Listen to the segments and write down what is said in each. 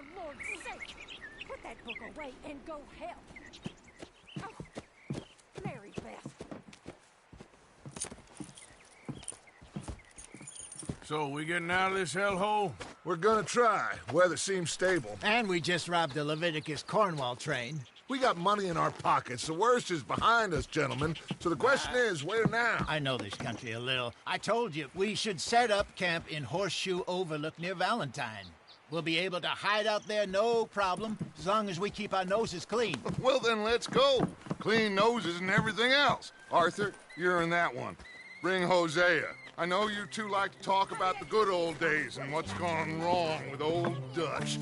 for Lord's sake! Put that book away and go help! Oh, Mary Beth. So, we getting out of this hellhole? We're gonna try. Weather seems stable. And we just robbed the Leviticus Cornwall train. We got money in our pockets. The worst is behind us, gentlemen. So the question is, where now? I know this country a little. I told you, we should set up camp in Horseshoe Overlook near Valentine. We'll be able to hide out there, no problem, as long as we keep our noses clean. Well, then let's go. Clean noses and everything else. Arthur, you're in that one. Bring Hosea. I know you two like to talk about the good old days and what's gone wrong with old Dutch.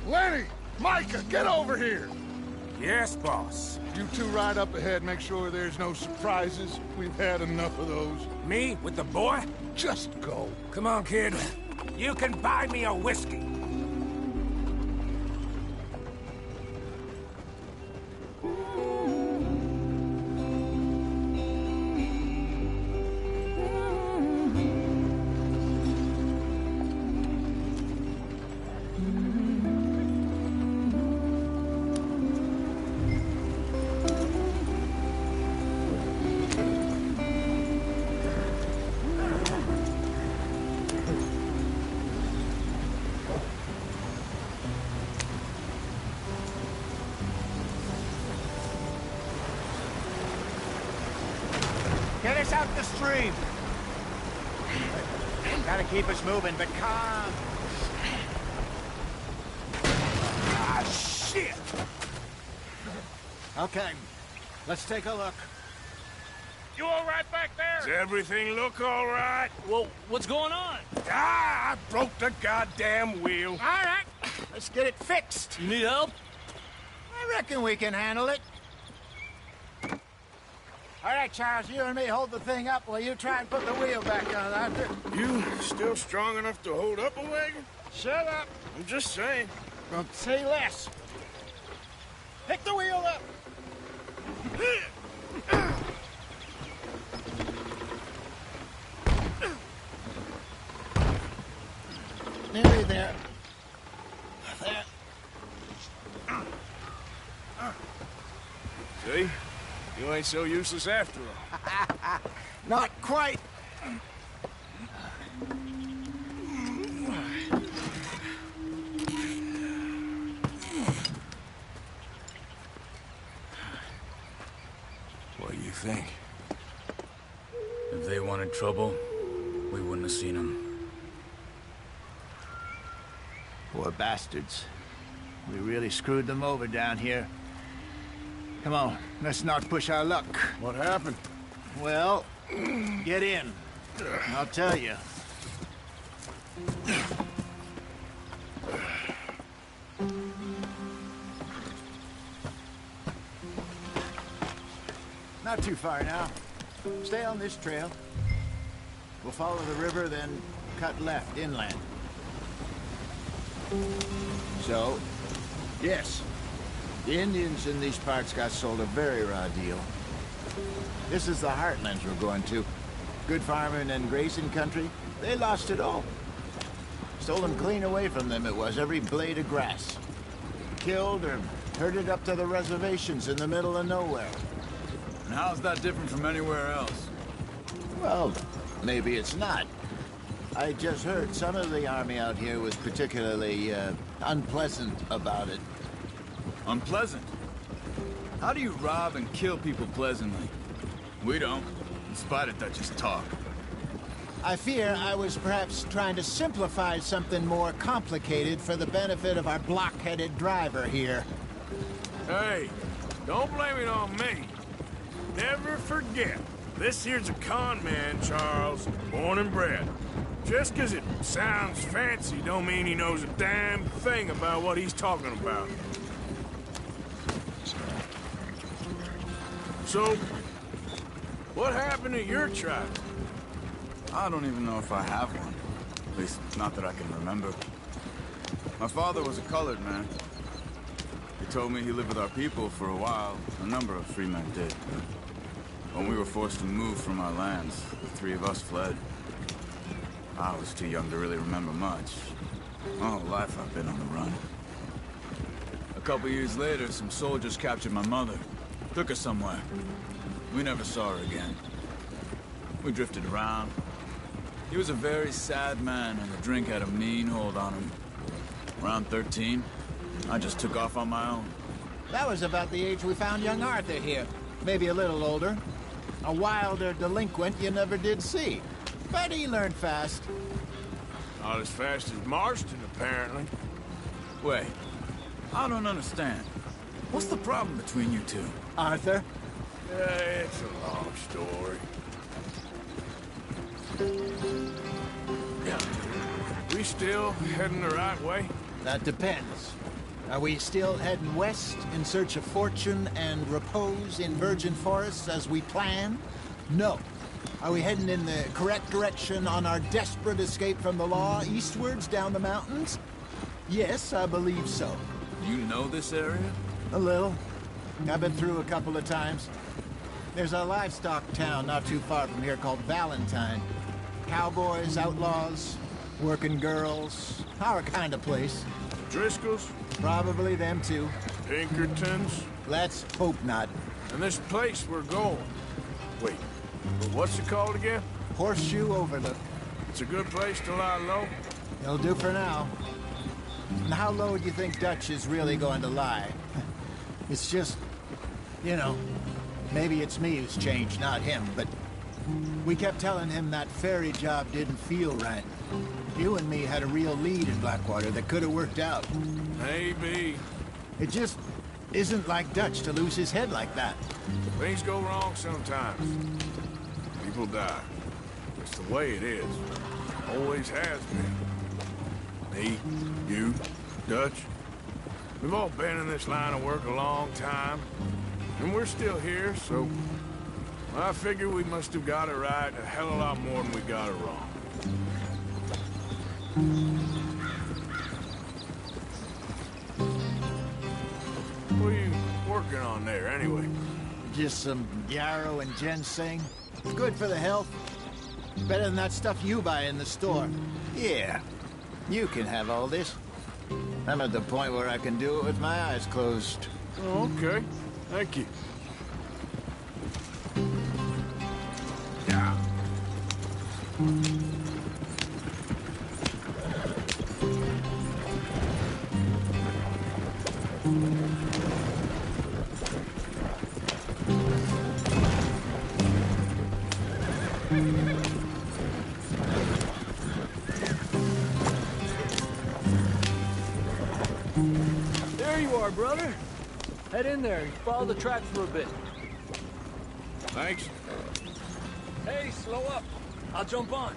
Lenny! Micah, get over here! Yes, boss. You two ride up ahead, make sure there's no surprises. We've had enough of those. Me with the boy? Just go. Come on, kid. You can buy me a whiskey. Get us out the stream. Gotta keep us moving, but calm. Ah, shit! Okay, let's take a look. You all right back there? Does everything look all right? Well, what's going on? Ah, I broke the goddamn wheel. All right, let's get it fixed. You need help? I reckon we can handle it. All right, Charles, you and me hold the thing up while you try and put the wheel back on, Arthur. You still strong enough to hold up a wagon? Shut up. I'm just saying. Don't say less. Pick the wheel up. Nearly there. There. See? You ain't so useless after all. Not quite. What do you think? If they wanted trouble, we wouldn't have seen them. Poor bastards. We really screwed them over down here. Come on, let's not push our luck. What happened? Well, get in. I'll tell you. Not too far now. Stay on this trail. We'll follow the river, then cut left inland. So, yes, the Indians in these parts got sold a very raw deal. This is the heartlands we're going to. Good farming and grazing country, they lost it all. Stolen clean away from them it was, every blade of grass. Killed or herded up to the reservations in the middle of nowhere. And how's that different from anywhere else? Well, maybe it's not. I just heard some of the army out here was particularly, unpleasant about it. Unpleasant? How do you rob and kill people pleasantly? We don't, in spite of Dutch's talk. I fear I was perhaps trying to simplify something more complicated for the benefit of our blockheaded driver here. Hey, don't blame it on me. Never forget, this here's a con man, Charles, born and bred. Just 'cause it sounds fancy don't mean he knows a damn thing about what he's talking about. So, what happened to your tribe? I don't even know if I have one. At least, not that I can remember. My father was a colored man. He told me he lived with our people for a while. A number of free men did. When we were forced to move from our lands, the three of us fled. I was too young to really remember much. My whole life I've been on the run. A couple years later, some soldiers captured my mother. Took her somewhere. We never saw her again. We drifted around. He was a very sad man, and the drink had a mean hold on him. Around 13, I just took off on my own. That was about the age we found young Arthur here. Maybe a little older. A wilder delinquent you never did see. But he learned fast. Not as fast as Marston, apparently. Wait, I don't understand. What's the problem between you two? Arthur? It's a long story. We still heading the right way? That depends. Are we still heading west in search of fortune and repose in virgin forests as we planned? No. Are we heading in the correct direction on our desperate escape from the law eastwards down the mountains? Yes, I believe so. You know this area? A little. I've been through a couple of times. There's a livestock town not too far from here called Valentine. Cowboys, outlaws, working girls, our kind of place. Driscolls? Probably them too. Pinkertons? Let's hope not. And this place we're going. Wait, what's it called again? Horseshoe Overlook. It's a good place to lie low? It'll do for now. And how low do you think Dutch is really going to lie? It's just, you know, maybe it's me who's changed, not him, but we kept telling him that ferry job didn't feel right. You and me had a real lead in Blackwater that could have worked out. Maybe. It just isn't like Dutch to lose his head like that. Things go wrong sometimes. People die. It's the way it is. Always has been. Me, you, Dutch. We've all been in this line of work a long time. And we're still here, so I figure we must have got it right a hell of a lot more than we got it wrong. What are you working on there, anyway? Just some yarrow and ginseng. Good for the health. Better than that stuff you buy in the store. Yeah, you can have all this. I'm at the point where I can do it with my eyes closed. Oh, okay. Thank you. Yeah. There you are, brother. Head in there and follow the tracks for a bit. Thanks. Hey, slow up. I'll jump on.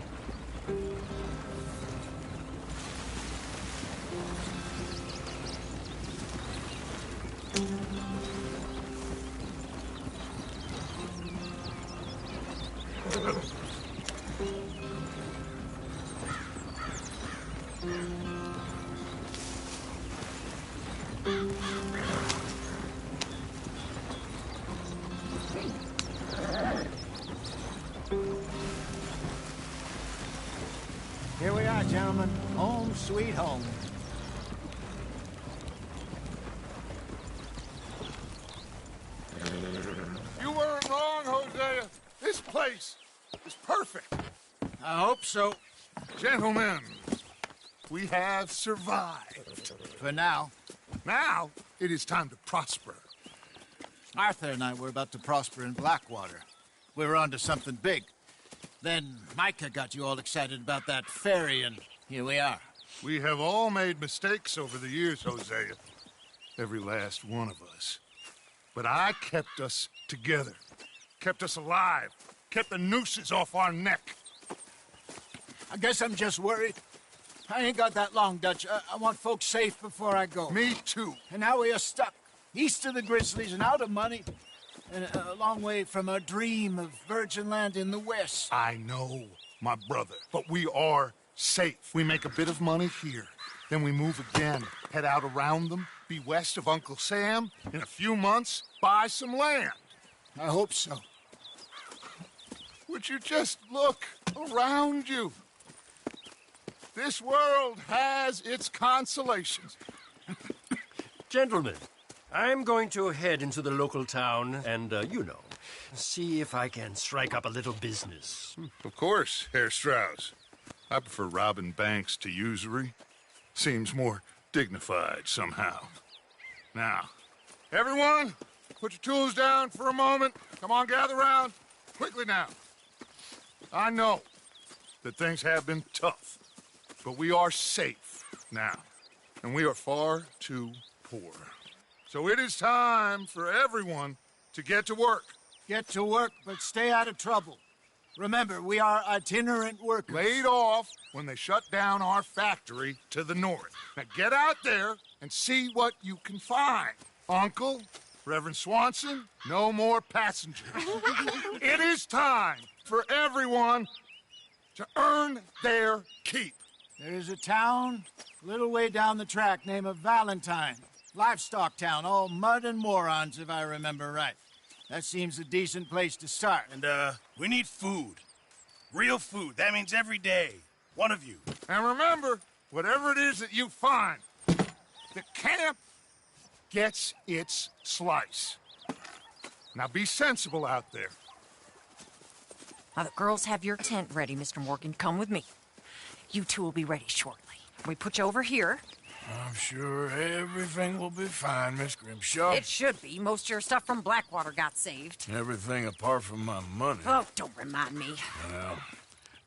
Here we are, gentlemen. Home sweet home. You weren't wrong, Hosea. This place is perfect. I hope so. Gentlemen, we have survived. For now. Now, it is time to prosper. Arthur and I were about to prosper in Blackwater. We were onto something big. Then Micah got you all excited about that ferry, and here we are. We have all made mistakes over the years, Hosea. Every last one of us. But I kept us together. Kept us alive. Kept the nooses off our neck. I guess I'm just worried. I ain't got that long, Dutch. I want folks safe before I go. Me too. And now we are stuck, east of the Grizzlies and out of money, and a long way from our dream of virgin land in the west. I know, my brother, but we are safe. We make a bit of money here, then we move again, head out around them, be west of Uncle Sam, in a few months, buy some land. I hope so. Would you just look around you? This world has its consolations. Gentlemen, I'm going to head into the local town and, see if I can strike up a little business. Of course, Herr Strauss. I prefer robbing banks to usury. Seems more dignified somehow. Now, everyone, put your tools down for a moment. Come on, gather round. Quickly now. I know that things have been tough, but we are safe now, and we are far too poor. So it is time for everyone to get to work. Get to work, but stay out of trouble. Remember, we are itinerant workers. Laid off when they shut down our factory to the north. Now get out there and see what you can find. Uncle, Reverend Swanson, no more passengers. It is time for everyone to earn their keep. There is a town a little way down the track named Valentine. Livestock town, all mud and morons, if I remember right. That seems a decent place to start. And, we need food. Real food. That means every day. One of you. And remember, whatever it is that you find, the camp gets its slice. Now be sensible out there. Now, the girls have your tent ready, Mr. Morgan. Come with me. You two will be ready shortly. We put you over here. I'm sure everything will be fine, Miss Grimshaw. It should be. Most of your stuff from Blackwater got saved. Everything apart from my money. Oh, don't remind me. Well,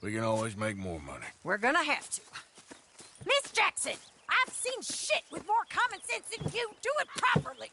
we can always make more money. We're gonna have to. Miss Jackson, I've seen shit with more common sense than you. Do it properly.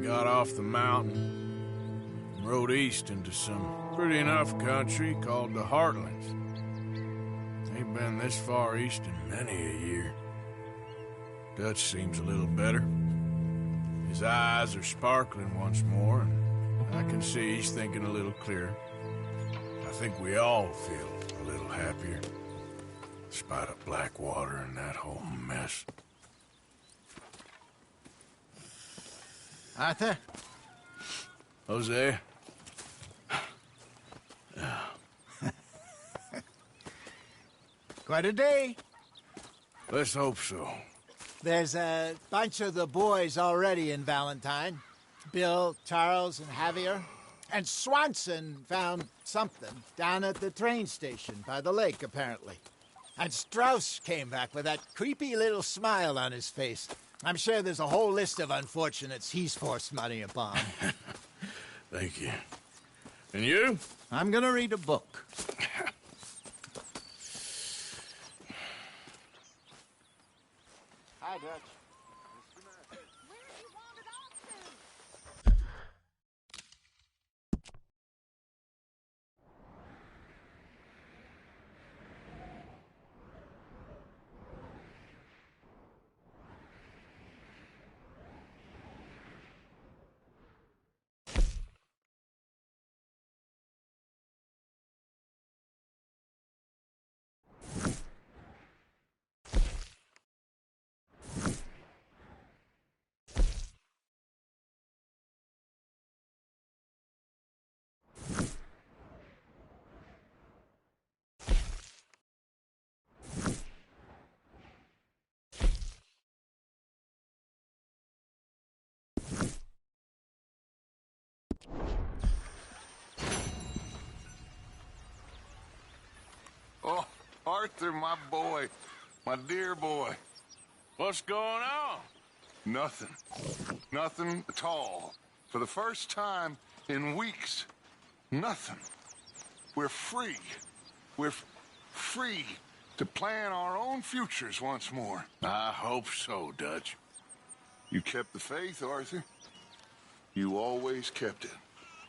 Got off the mountain and rode east into some pretty enough country called the Heartlands. Ain't been this far east in many a year. Dutch seems a little better. His eyes are sparkling once more, and I can see he's thinking a little clearer. I think we all feel a little happier, despite of Blackwater and that whole mess. Arthur? Jose? Quite a day. Let's hope so. There's a bunch of the boys already in Valentine. Bill, Charles, and Javier. And Swanson found something down at the train station by the lake, apparently. And Strauss came back with that creepy little smile on his face. I'm sure there's a whole list of unfortunates he's forced money upon. Thank you. And you? I'm gonna read a book. Hi, Dutch. Arthur, my boy. My dear boy. What's going on? Nothing. Nothing at all. For the first time in weeks. Nothing. We're free. We're free to plan our own futures once more. I hope so, Dutch. You kept the faith, Arthur. You always kept it.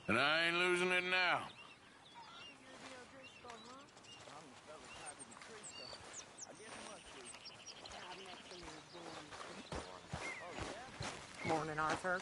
And I ain't losing it now. Morning, Arthur.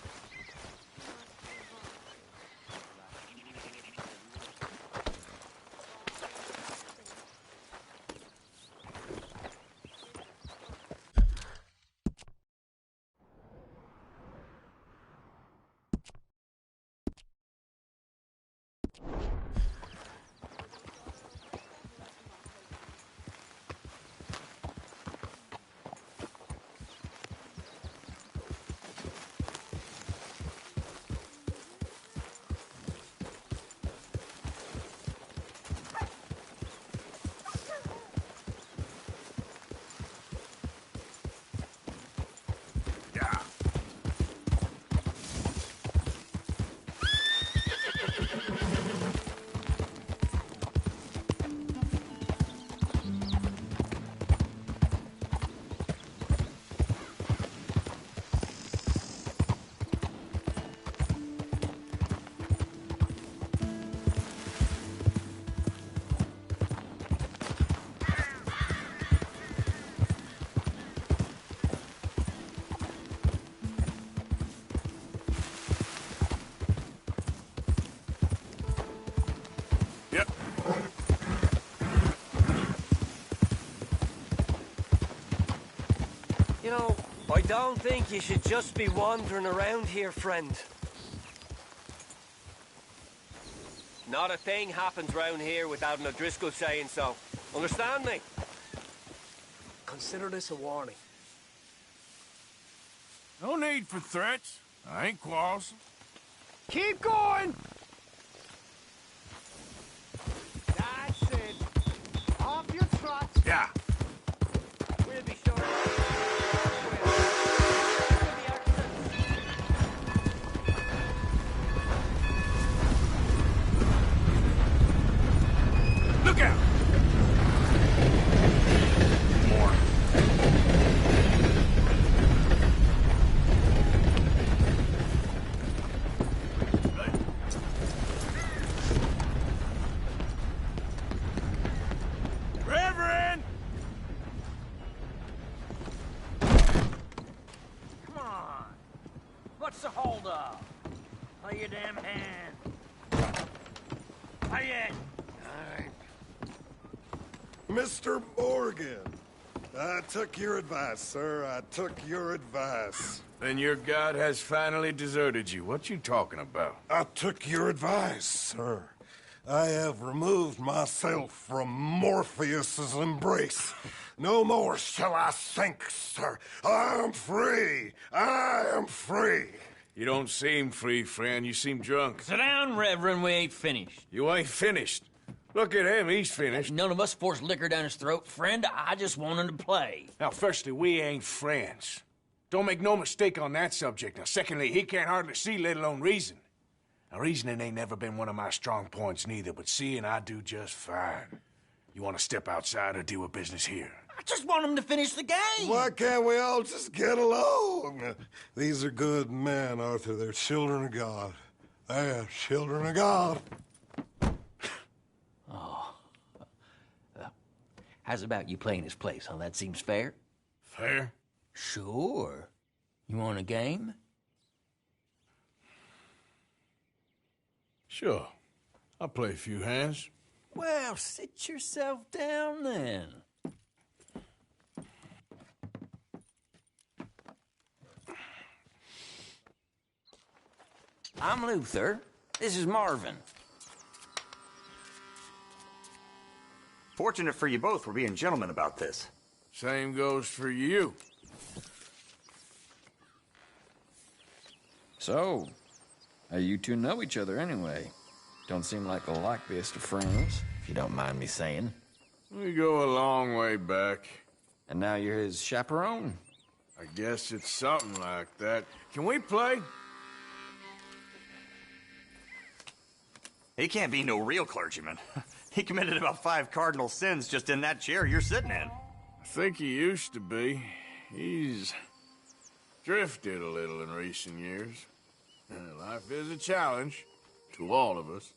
Yep. You know, I don't think you should just be wandering around here, friend. Not a thing happens round here without an O'Driscoll saying so. Understand me? Consider this a warning. No need for threats. I ain't quarrelsome. Keep going! That's it. Off your trot. Yeah. We'll be sure. Look out! More. Reverend! Come on. What's the holdup? Play your damn hand. Play it. Mr. Morgan, I took your advice, sir. I took your advice. Then your god has finally deserted you. What you talking about? I took your advice, sir. I have removed myself from Morpheus's embrace. No more shall I sink, sir. I am free. I am free. You don't seem free, friend. You seem drunk. Sit down, Reverend. We ain't finished. You ain't finished. Look at him. He's finished. None of us forced liquor down his throat, friend. I just wanted to play. Now, firstly, we ain't friends. Don't make no mistake on that subject. Now, secondly, he can't hardly see, let alone reason. Now, reasoning ain't never been one of my strong points neither, but seeing I do just fine. You want to step outside or deal with business here? I just want him to finish the game. Why can't we all just get along? These are good men, Arthur. They're children of God. They are children of God. How's about you playing his place, huh? That seems fair? Fair? Sure. You want a game? Sure. I'll play a few hands. Well, sit yourself down then. I'm Luther. This is Marvin. Fortunate for you both, we're being gentlemen about this. Same goes for you. So, how you two know each other anyway? Don't seem like the likeliest of friends, if you don't mind me saying. We go a long way back. And now you're his chaperone? I guess it's something like that. Can we play? He can't be no real clergyman. He committed about 5 cardinal sins just in that chair you're sitting in. I think he used to be. He's drifted a little in recent years. Life is a challenge to all of us.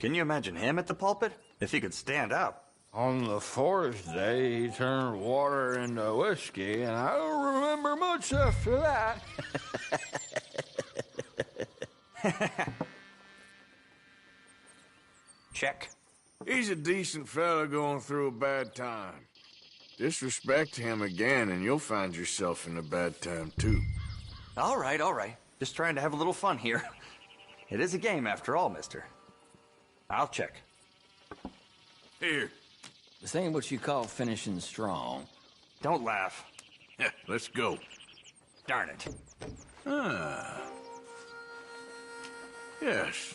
Can you imagine him at the pulpit? If he could stand up. On the 4th day, he turned water into whiskey, and I don't remember much after that. Check. He's a decent fella going through a bad time. Disrespect him again, and you'll find yourself in a bad time, too. All right, all right. Just trying to have a little fun here. It is a game, after all, mister. I'll check. Here. This ain't what you call finishing strong. Don't laugh. Yeah, let's go. Darn it. Ah. Yes.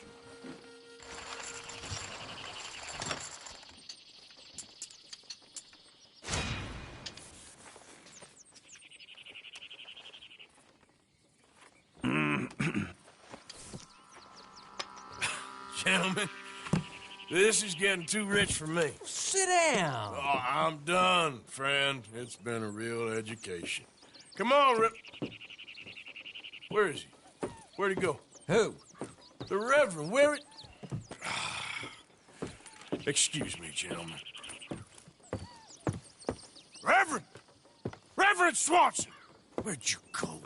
Gentlemen, this is getting too rich for me. Sit down. Oh, I'm done, friend. It's been a real education. Come on, Rip. Where is he? Where'd he go? Who? The Reverend. Where it? Excuse me, gentlemen. Reverend! Reverend Swanson! Where'd you go?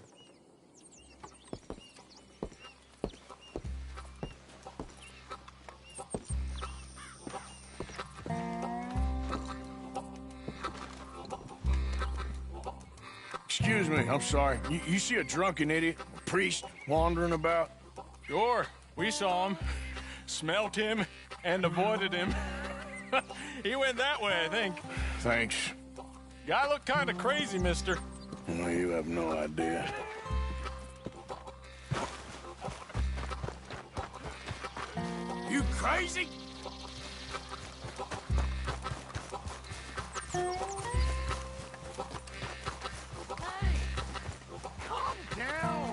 Excuse me, I'm sorry. You see a drunken idiot, a priest, wandering about? Sure, we saw him, smelt him, and avoided him. He went that way, I think. Thanks. Guy looked kind of crazy, mister. Well, you have no idea. You crazy?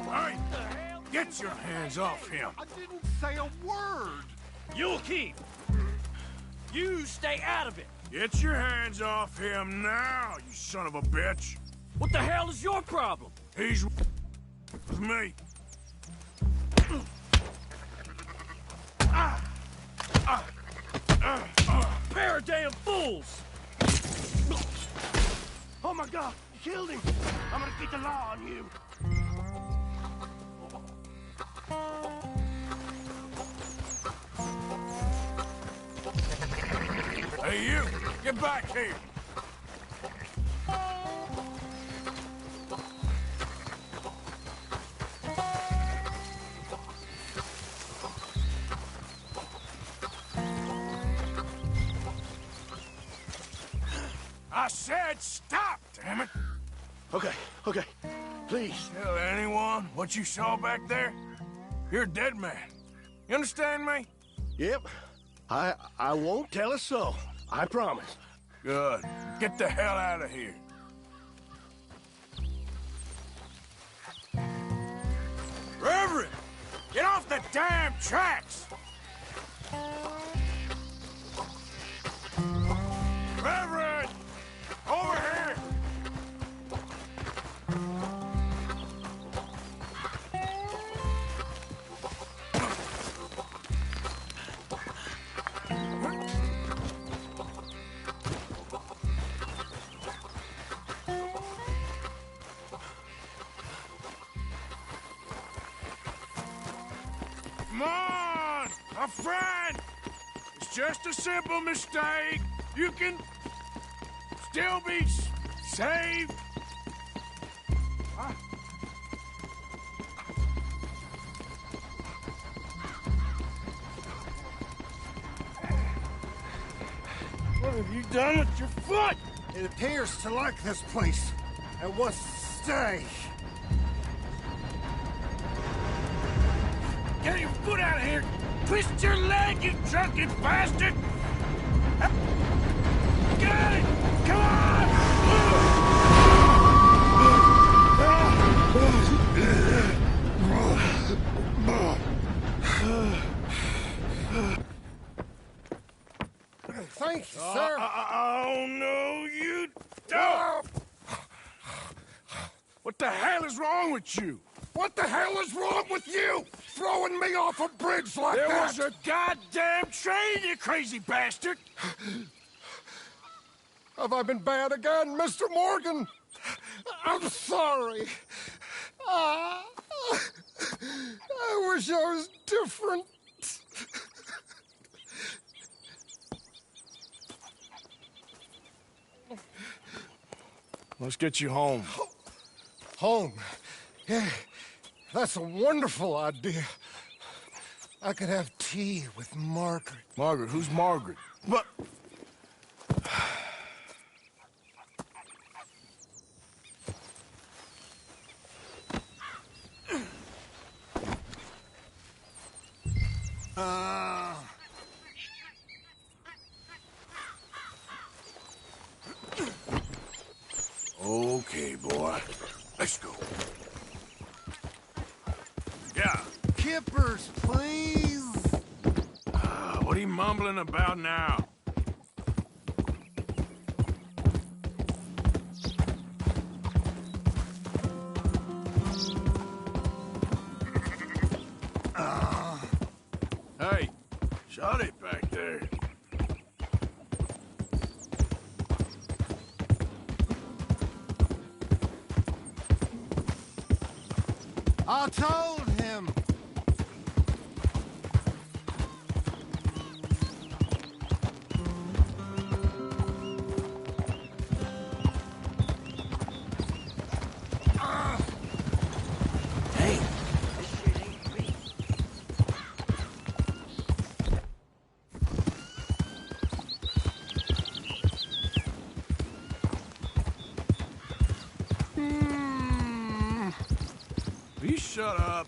Hey, get your hands off him. I didn't say a word. You'll keep. You stay out of it. Get your hands off him now, you son of a bitch. What the hell is your problem? He's with me. Pair of damn fools! Oh my God, you killed him. I'm gonna get the law on you. Hey, you! Get back here! I said stop, damn it! Okay, okay. Please tell anyone what you saw back there. You're a dead man. You understand me? Yep. I won't tell a soul. I promise. Good. Get the hell out of here. Reverend! Get off the damn tracks! Reverend! Over here! Come on! My friend! It's just a simple mistake. You can still be saved. What have you done with your foot? It appears to like this place and wants to stay. Get your foot out of here! Twist your leg, you drunken bastard! Get it! Come on! Thank you, sir. Oh, no, you don't! What the hell is wrong with you? What the hell is wrong with you? Throwing me off a bridge like There that? was a goddamn train, you crazy bastard! Have I been bad again, Mr. Morgan? I'm sorry. I wish I was different. Let's get you home. Home? Yeah, that's a wonderful idea. I could have tea with Margaret. Margaret? Who's Margaret? What? Okay, boy. Let's go. Yeah. Kippers, please. What are you mumbling about now? Hey, shut it back there. I told him. Hey, you shut up.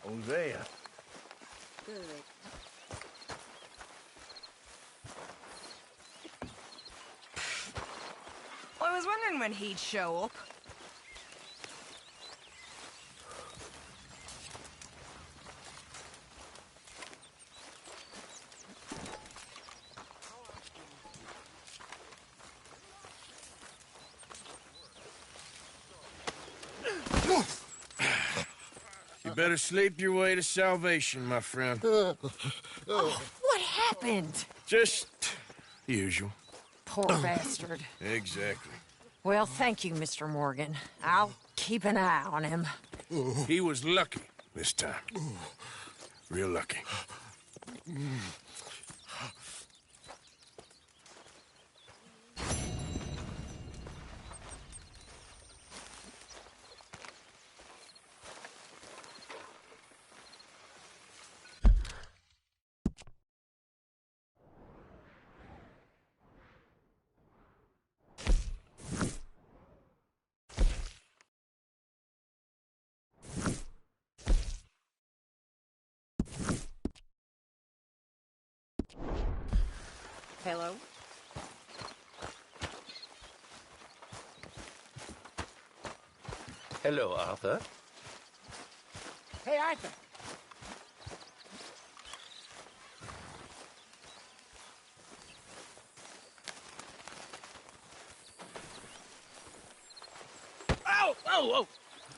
Hosea. Good. Well, I was wondering when he'd show up. You better sleep your way to salvation, my friend. Oh, what happened? Just the usual. Poor bastard. Exactly. Well, thank you, Mr. Morgan. I'll keep an eye on him. He was lucky this time. Real lucky. Hello? Hello, Arthur. Hey, Arthur. Ow! Oh, oh!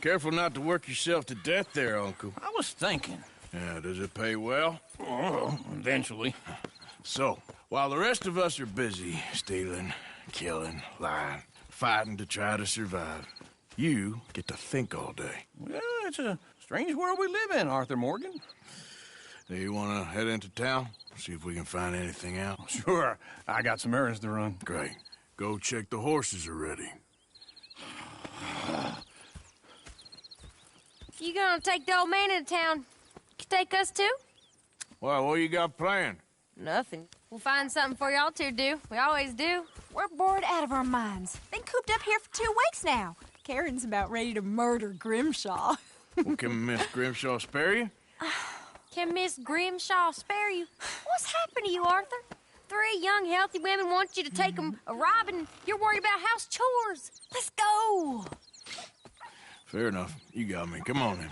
Careful not to work yourself to death there, Uncle. I was thinking. Yeah, does it pay well? Oh, eventually. So, while the rest of us are busy stealing, killing, lying, fighting to try to survive, you get to think all day. Well, it's a strange world we live in, Arthur Morgan. Do you want to head into town? See if we can find anything out? Sure. I got some errands to run. Great. Go check the horses are ready. You gonna take the old man into town? You take us too? Well, what you got planned? Nothing. We'll find something for y'all to do. We always do. We're bored out of our minds. Been cooped up here for 2 weeks now. Karen's about ready to murder Grimshaw. Well, can Miss Grimshaw spare you? Can Miss Grimshaw spare you? What's happened to you, Arthur? 3 young, healthy women want you to take them a robbing. You're worried about house chores. Let's go. Fair enough. You got me. Come on then.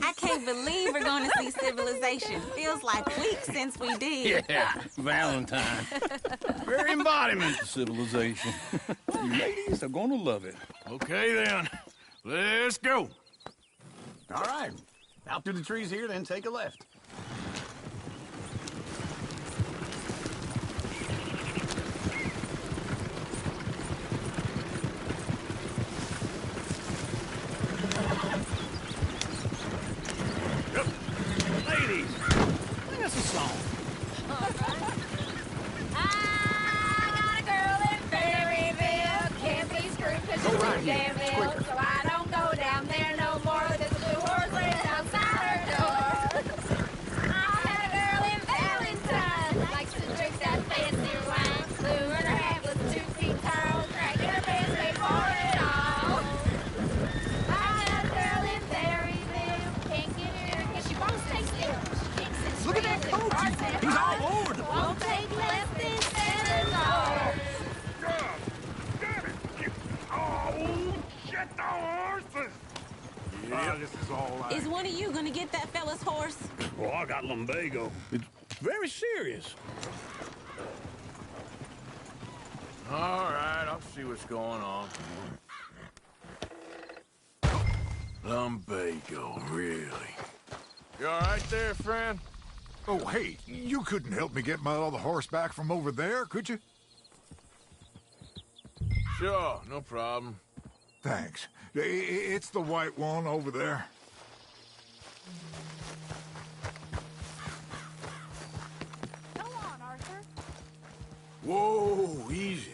I can't believe we're going to see civilization. Feels like weeks since we did. Yeah, Valentine. Very embodiment of civilization. You ladies are going to love it. Okay, then. Let's go. All right. Out through the trees here, then take a left. Ladies, sing us a song. I got a girl in Berryville. Can't be screwed 'cause she's right too here. damn ill. So I don't go down there no more. There's a blue horse laid outside her door. I had a girl in Valentine. Likes to drink that fancy wine. Blue in her hat was 2 feet tall. Cracking her pants made for it all. I got a girl in Berryville. Can't get her 'cause she won't stay still. She kicks and Look at that screams and coach. barks and He's all barks. over the place. Won't take less than 7 hours. Oh, shit, the horses! Yeah. This is all right. Is one of you going to get that fella's horse? Oh, I got lumbago. It's very serious. All right, I'll see what's going on. Lumbago, really? You all right there, friend? Oh, hey, you couldn't help me get my other horse back from over there, could you? Sure, no problem. Thanks. It's the white one over there. Go on, Arthur. Whoa, easy.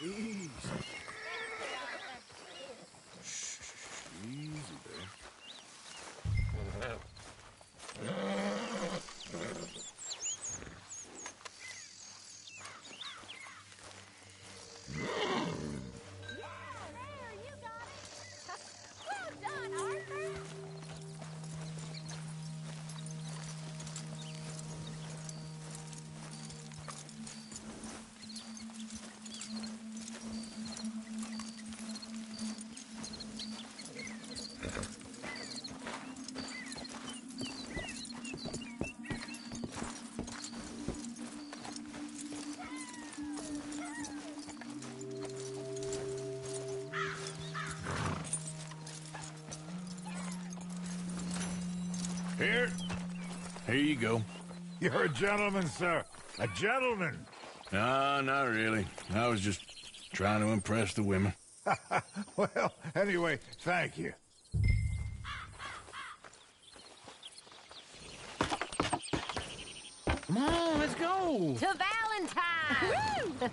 Easy. Shh, easy there. Here. Here you go. You're a gentleman, sir. A gentleman. No, not really. I was just trying to impress the women. Well, anyway, thank you. Come on, let's go. To Valentine!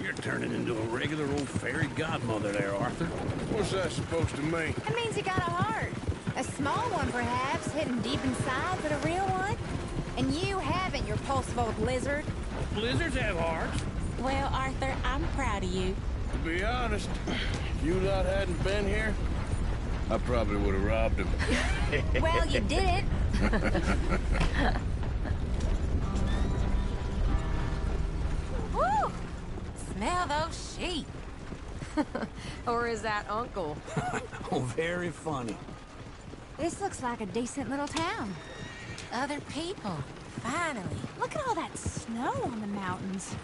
You're turning into a regular old fairy godmother there, Arthur. What's that supposed to mean? It means you got a heart. A small one, perhaps, hidden deep inside, but a real one. And you haven't, you repulsive old lizard. Lizards have hearts. Well, Arthur, I'm proud of you. To be honest, if you lot hadn't been here, I probably would have robbed him. Well, you did it. Woo! Smell those sheep. Or is that Uncle? Oh, very funny. This looks like a decent little town. Other people. Finally. Look at all that snow on the mountains.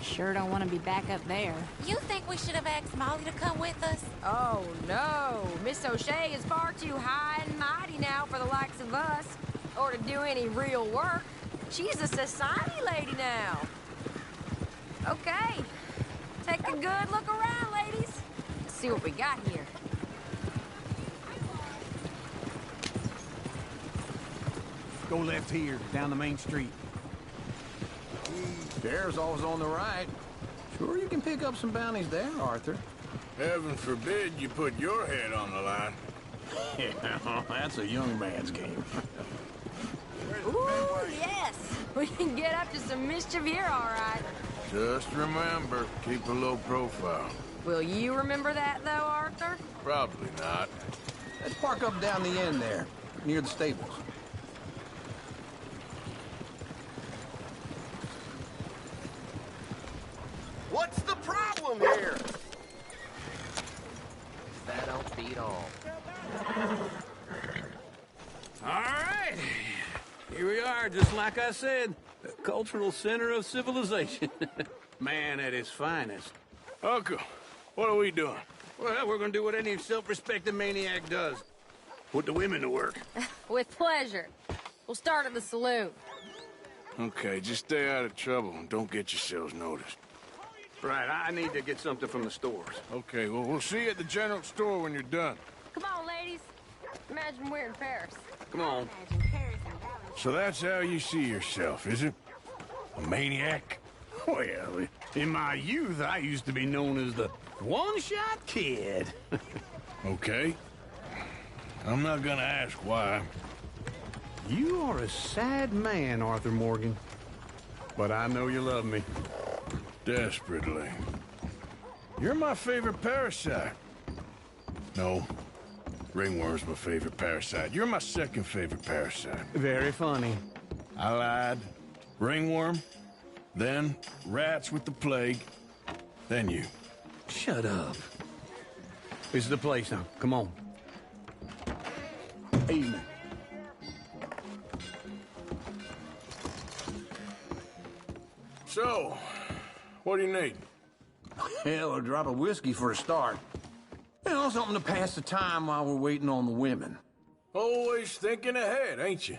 Sure don't want to be back up there. You think we should have asked Molly to come with us? Oh, no. Miss O'Shea is far too high and mighty now for the likes of us, or to do any real work. She's a society lady now. Okay. Take a good look around, ladies. See what we got here. Go left here, down the main street. There's always on the right. Sure you can pick up some bounties there, Arthur. Heaven forbid you put your head on the line. Yeah, that's a young man's game. Ooh, yes. We can get up to some mischief here, all right. Just remember, keep a low profile. Will you remember that, though, Arthur? Probably not. Let's park up down the end there, near the stables. What's the problem here? That don't beat all. All right. Here we are, just like I said. The cultural center of civilization. Man at his finest. Uncle, what are we doing? Well, we're gonna do what any self-respecting maniac does. Put the women to work. With pleasure. We'll start at the saloon. Okay, just stay out of trouble and don't get yourselves noticed. Right, I need to get something from the stores. Okay, well, we'll see you at the general store when you're done. Come on, ladies. Imagine we're in Paris. Come on. So that's how you see yourself, is it? A maniac? Well, in my youth, I used to be known as the one-shot kid. Okay. I'm not gonna ask why. You are a sad man, Arthur Morgan. But I know you love me. Desperately. You're my favorite parasite. No. Ringworm's my favorite parasite. You're my second favorite parasite. Very funny. I lied. Ringworm, then rats with the plague, then you. Shut up. This is the place now. Come on. Evening. So, what do you need? Hell, a drop of whiskey for a start. You know, something to pass the time while we're waiting on the women. Always thinking ahead, ain't you?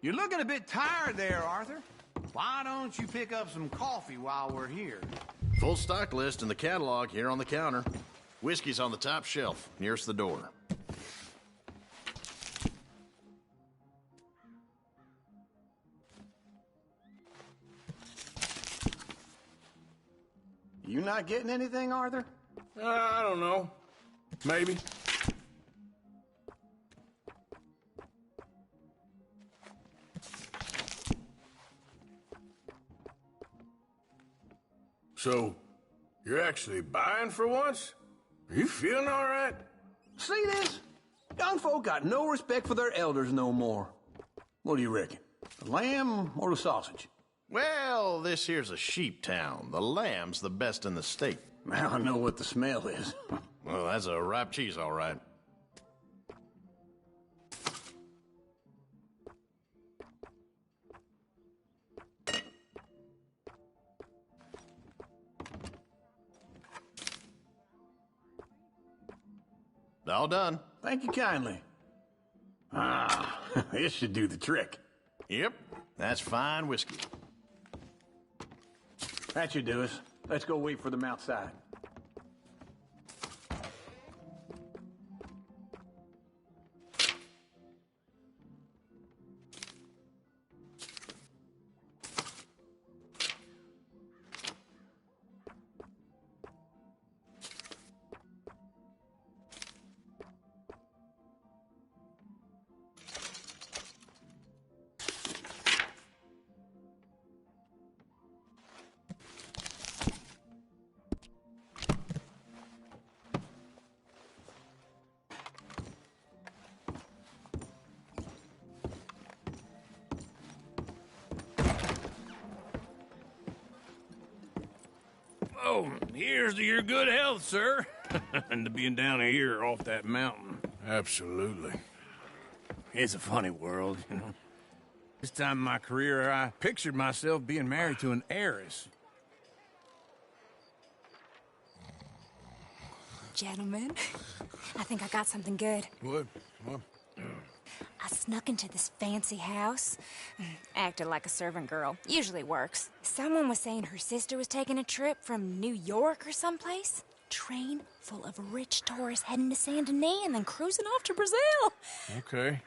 You're looking a bit tired there, Arthur. Why don't you pick up some coffee while we're here? Full stock list in the catalog here on the counter. Whiskey's on the top shelf, nearest the door. You not getting anything, Arthur? I don't know. Maybe. So, you're actually buying for once? Are you feeling all right? See this? Young folk got no respect for their elders no more. What do you reckon? The lamb or the sausage? Well, this here's a sheep town. The lamb's the best in the state. Now I know what the smell is. Well, that's a ripe cheese, all right. All done. Thank you kindly. Ah, This should do the trick. Yep, that's fine whiskey. That should do us. Let's go wait for them outside. Oh, here's to your good health, sir. And to being down here off that mountain. Absolutely. It's a funny world, you know. This time in my career, I pictured myself being married to an heiress. Gentlemen, I think I got something good. What? I snuck into this fancy house. Acted like a servant girl. Usually works. Someone was saying her sister was taking a trip from New York or someplace. Train full of rich tourists heading to Saint Denis and then cruising off to Brazil. Okay.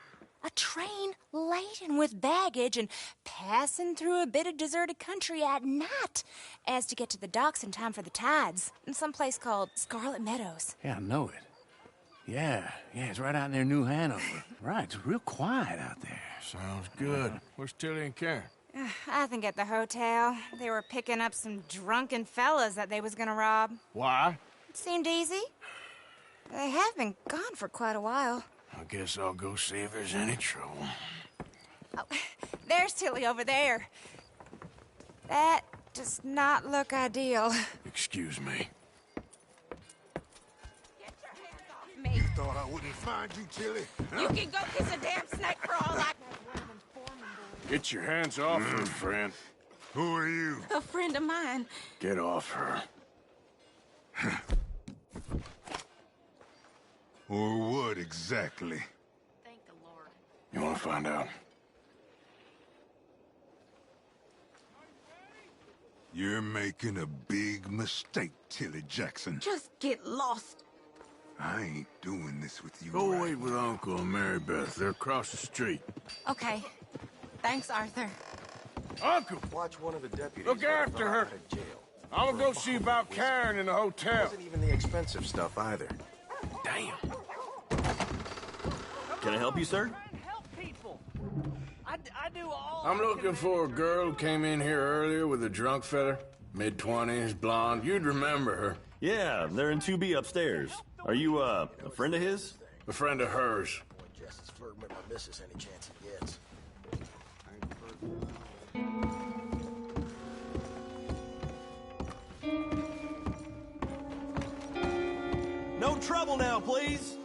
A train laden with baggage and passing through a bit of deserted country at night as to get to the docks in time for the tides in some place called Scarlet Meadows. Yeah, I know it. Yeah, it's right out near New Hanover. Right, it's real quiet out there. Sounds good. Where's Tilly and Karen? I think at the hotel. They were picking up some drunken fellas that they was gonna rob. Why? It seemed easy. They have been gone for quite a while. I guess I'll go see if there's any trouble. Oh, there's Tilly over there. That does not look ideal. Excuse me. Me. Thought I wouldn't find you, Tilly. You can go kiss a damn snake for all I... Get your hands off her, friend. Who are you? A friend of mine. Get off her. Or what exactly? Thank the Lord. You want to find out? You're making a big mistake, Tilly Jackson. Just get lost. I ain't doing this with you. Go wait with Uncle and Mary Beth. They're across the street. Okay. Thanks, Arthur. Uncle! Watch one of the deputies. Look after her. Out of jail. I'm gonna go see about Karen in the hotel. Wasn't even the expensive stuff either. Damn. Can I help you, sir? Help people. I do all. I'm looking for a girl who came in here earlier with a drunk fella. Mid-20s, blonde. You'd remember her. Yeah, they're in 2B upstairs. Are you, a friend of his? A friend of hers. Jess is flirting with my missus any chance he gets. No trouble now, please.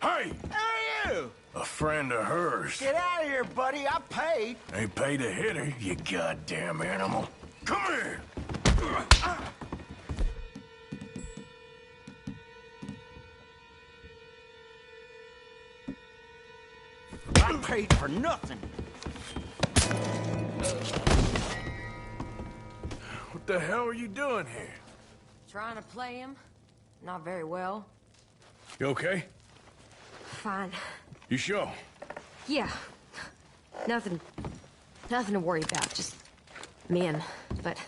Hey! Who are you? A friend of hers. Get out of here, buddy. I paid. Ain't paid to hit her, you goddamn animal. Come here! I paid for nothing. What the hell are you doing here? Trying to play him. Not very well. You okay? Fine. You sure? Yeah. Nothing to worry about. Just men. But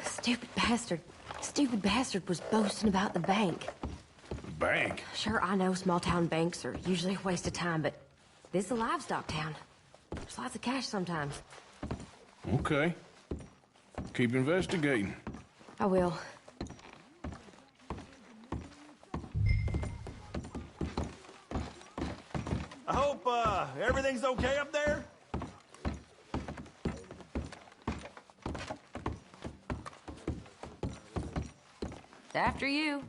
stupid bastard was boasting about the bank. The bank? Sure, I know small town banks are usually a waste of time, but this is a livestock town. There's lots of cash sometimes. Okay. Keep investigating. I will. I hope, everything's okay up there? After you.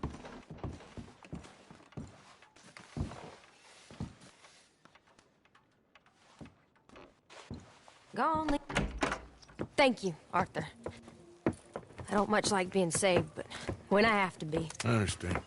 Go on, Lee. Thank you, Arthur. I don't much like being saved, but when I have to be. I understand.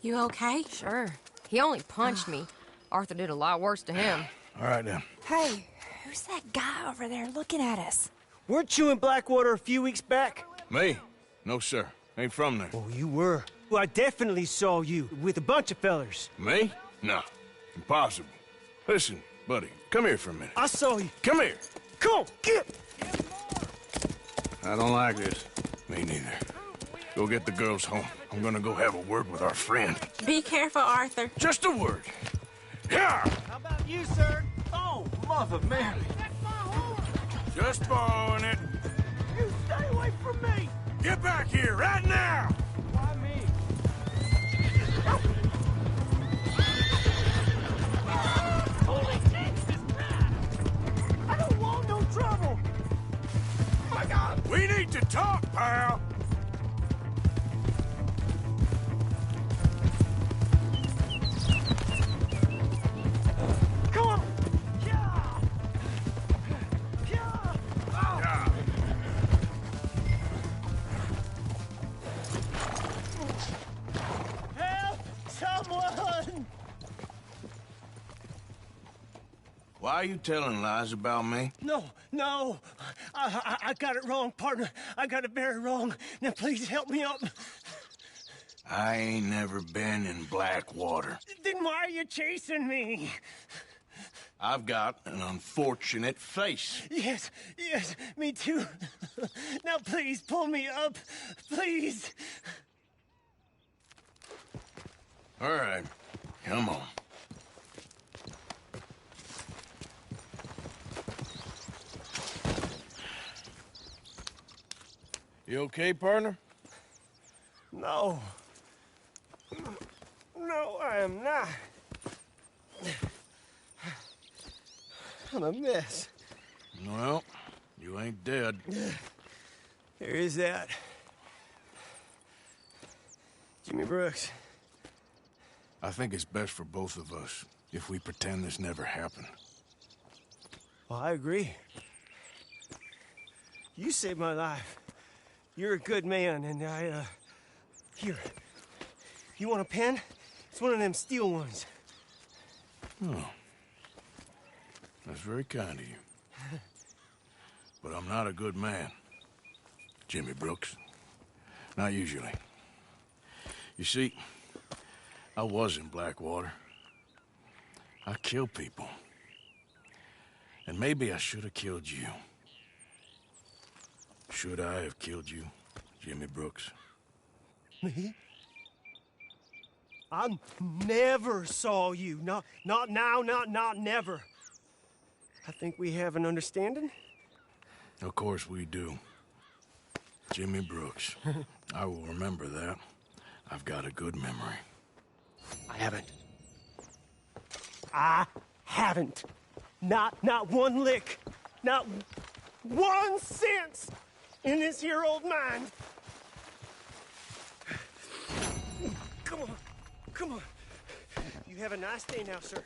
You okay? Sure. He only punched me. Arthur did a lot worse to him. All right, then. Hey, who's that guy over there looking at us? Weren't you in Blackwater a few weeks back? Me? No, sir. Ain't from there. Oh, you were. Well, I definitely saw you with a bunch of fellers. Me? No. Impossible. Listen, buddy, come here for a minute. I saw you. Come here. Come on, get! I don't like this. Me neither. Go get the girls home. I'm gonna go have a word with our friend. Be careful, Arthur. Just a word. Yeah! How about you, sir? Oh, Mother Mary. Just borrowing it. You stay away from me! Get back here right now! Why me? Holy Jesus Christ! I don't want no trouble! My God! We need to talk, pal! Come on! Help! Someone! Why are you telling lies about me? No. I got it wrong, partner. I got it very wrong. Now, please help me up. I ain't never been in Blackwater. Then why are you chasing me? I've got an unfortunate face. Yes, me too. Now, please, pull me up. Please. All right, come on. You okay, partner? No. No, I am not. I'm a mess. Well, you ain't dead. There is that. Jimmy Brooks. I think it's best for both of us if we pretend this never happened. Well, I agree. You saved my life. You're a good man, and Here. You want a pen? It's one of them steel ones. Oh. That's very kind of you. But I'm not a good man, Jimmy Brooks. Not usually. You see, I was in Blackwater. I killed people. And maybe I should have killed you. Should I have killed you, Jimmy Brooks? Me? I never saw you. Not now, not never. I think we have an understanding. Of course we do. Jimmy Brooks. I will remember that. I've got a good memory. I haven't. Not one lick. Not 1 cent in this here old mind. Come on. You have a nice day now, sir.